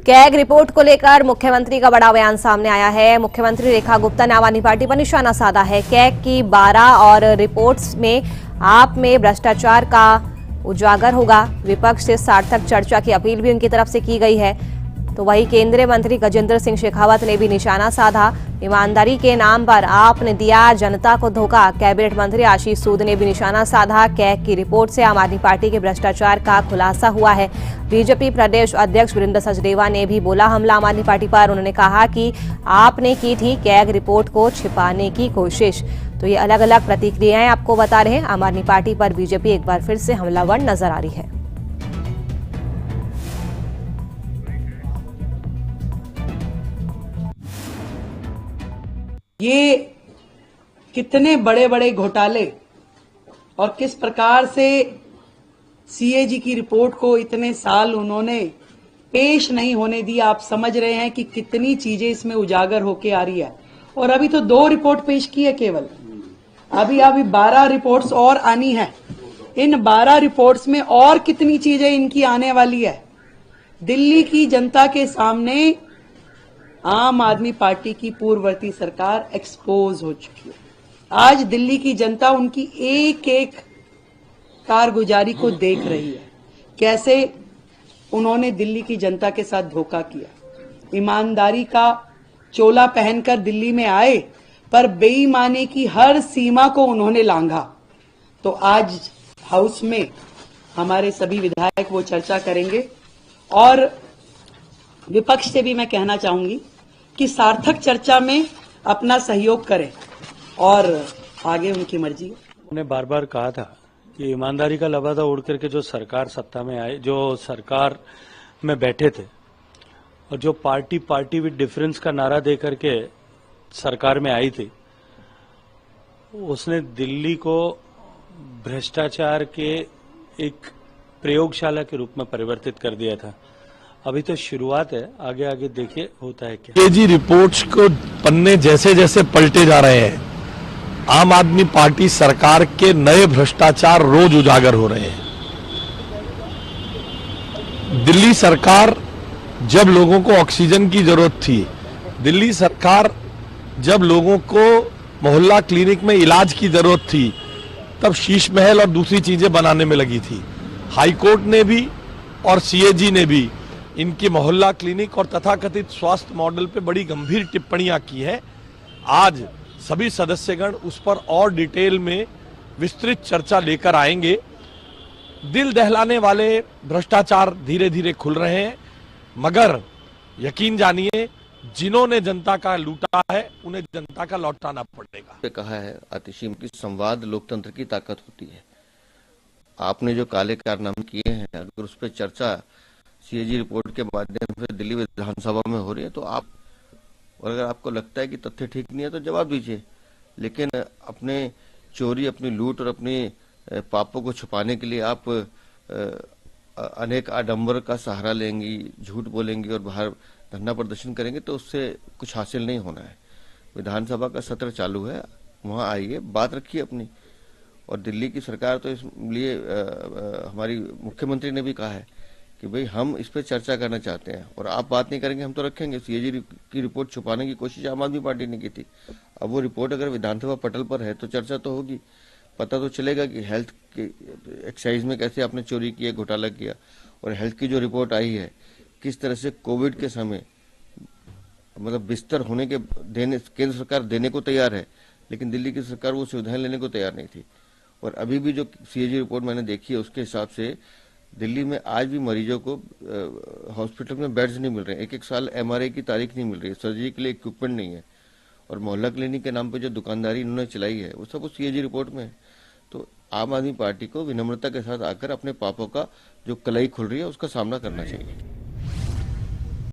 CAG report को लेकर मुख्यमंत्री का बड़ा बयान सामने आया है। मुख्यमंत्री रेखा गुप्ता ने आम आदमी पार्टी पर निशाना साधा है। कैग की 12 और रिपोर्ट्स में आप में भ्रष्टाचार का उजागर होगा। विपक्ष से सार्थक चर्चा की अपील भी उनकी तरफ से की गई है। तो वहीं केंद्रीय मंत्री गजेंद्र सिंह शेखावत ने भी निशाना साधा। ईमानदारी के नाम पर आपने दिया जनता को धोखा। कैबिनेट मंत्री आशीष सूद ने भी निशाना साधा। कैग की रिपोर्ट से आम आदमी पार्टी के भ्रष्टाचार का खुलासा हुआ है। बीजेपी प्रदेश अध्यक्ष वीरेंद्र सचदेवा ने भी बोला हमला आम आदमी पार्टी पर। उन्होंने कहा कि आपने की थी कैग रिपोर्ट को छिपाने की कोशिश। तो ये अलग अलग प्रतिक्रियाएं आपको बता रहे हैं। आम आदमी पार्टी पर बीजेपी एक बार फिर से हमलावर नजर आ रही है। ये कितने बड़े बड़े घोटाले और किस प्रकार से सीएजी की रिपोर्ट को इतने साल उन्होंने पेश नहीं होने दिया। आप समझ रहे हैं कि कितनी चीजें इसमें उजागर होके आ रही है। और अभी तो 2 रिपोर्ट पेश की है केवल, अभी 12 रिपोर्ट्स और आनी है। इन 12 रिपोर्ट्स में और कितनी चीजें इनकी आने वाली है। दिल्ली की जनता के सामने आम आदमी पार्टी की पूर्ववर्ती सरकार एक्सपोज हो चुकी है। आज दिल्ली की जनता उनकी एक एक कारगुजारी को देख रही है, कैसे उन्होंने दिल्ली की जनता के साथ धोखा किया। ईमानदारी का चोला पहनकर दिल्ली में आए, पर बेईमानी की हर सीमा को उन्होंने लांघा। तो आज हाउस में हमारे सभी विधायक वो चर्चा करेंगे। और विपक्ष से भी मैं कहना चाहूंगी कि सार्थक चर्चा में अपना सहयोग करें और आगे उनकी मर्जी है। उन्होंने बार बार कहा था कि ईमानदारी का लबादा उड़ करके जो सरकार सत्ता में आए, जो सरकार में बैठे थे और जो पार्टी विद डिफरेंस का नारा दे करके सरकार में आई थी, उसने दिल्ली को भ्रष्टाचार के एक प्रयोगशाला के रूप में परिवर्तित कर दिया था। अभी तो शुरुआत है, आगे आगे देखिए होता है क्या। सीएजी रिपोर्ट्स को पन्ने जैसे जैसे पलटे जा रहे हैं, आम आदमी पार्टी सरकार के नए भ्रष्टाचार रोज उजागर हो रहे हैं। दिल्ली सरकार जब लोगों को ऑक्सीजन की जरूरत थी, दिल्ली सरकार जब लोगों को मोहल्ला क्लिनिक में इलाज की जरूरत थी, तब शीश महल और दूसरी चीजें बनाने में लगी थी। हाईकोर्ट ने भी और सीएजी ने भी इनके मोहल्ला क्लिनिक और तथाकथित स्वास्थ्य मॉडल पे बड़ी गंभीर टिप्पणियां की है। आज सभी सदस्यगण उस पर और डिटेल में विस्तृत चर्चा लेकर आएंगे। दिल दहलाने वाले भ्रष्टाचार धीरे धीरे खुल रहे हैं, मगर यकीन जानिए जिन्होंने जनता का लूटा है उन्हें जनता का लौटाना पड़ेगा। कहा है आतिशी की संवाद लोकतंत्र की ताकत होती है। आपने जो काले कारनामे किए हैं, अगर उस पर चर्चा सीएजी रिपोर्ट के माध्यम से दिल्ली विधानसभा में हो रही है, तो आप, और अगर आपको लगता है कि तथ्य ठीक नहीं है तो जवाब दीजिए। लेकिन अपने चोरी, अपनी लूट और अपने पापों को छुपाने के लिए आप अनेक आडंबर का सहारा लेंगी, झूठ बोलेंगी और बाहर धरना प्रदर्शन करेंगे, तो उससे कुछ हासिल नहीं होना है। विधानसभा का सत्र चालू है, वहां आइए, बात रखिए अपनी। और दिल्ली की सरकार तो इसलिए हमारी मुख्यमंत्री ने भी कहा है कि भाई हम इस पर चर्चा करना चाहते हैं और आप बात नहीं करेंगे हम तो रखेंगे। सीएजी की रिपोर्ट छुपाने की कोशिश आम आदमी पार्टी ने की थी। अब वो रिपोर्ट अगर विधानसभा पटल पर है तो चर्चा तो होगी, पता तो चलेगा कि हेल्थ के एक्साइज में कैसे आपने चोरी किया, घोटाला किया। और हेल्थ की जो रिपोर्ट आई है, किस तरह से कोविड के समय मतलब बिस्तर होने के देने केंद्र सरकार देने को तैयार है, लेकिन दिल्ली की सरकार वो सुविधाएं लेने को तैयार नहीं थी। और अभी भी जो सीएजी रिपोर्ट मैंने देखी है उसके हिसाब से दिल्ली में आज भी मरीजों को हॉस्पिटल में बेड्स नहीं मिल रहे हैं। 1-1 साल एमआरआई की तारीख नहीं मिल रही है, सर्जरी के लिए इक्विपमेंट नहीं है। और मोहल्ला क्लिनिक के नाम पे जो दुकानदारी इन्होंने चलाई है वो सब उस सीएजी रिपोर्ट में है। तो आम आदमी पार्टी को विनम्रता के साथ आकर अपने पापों का जो कलाई खुल रही है उसका सामना करना चाहिए।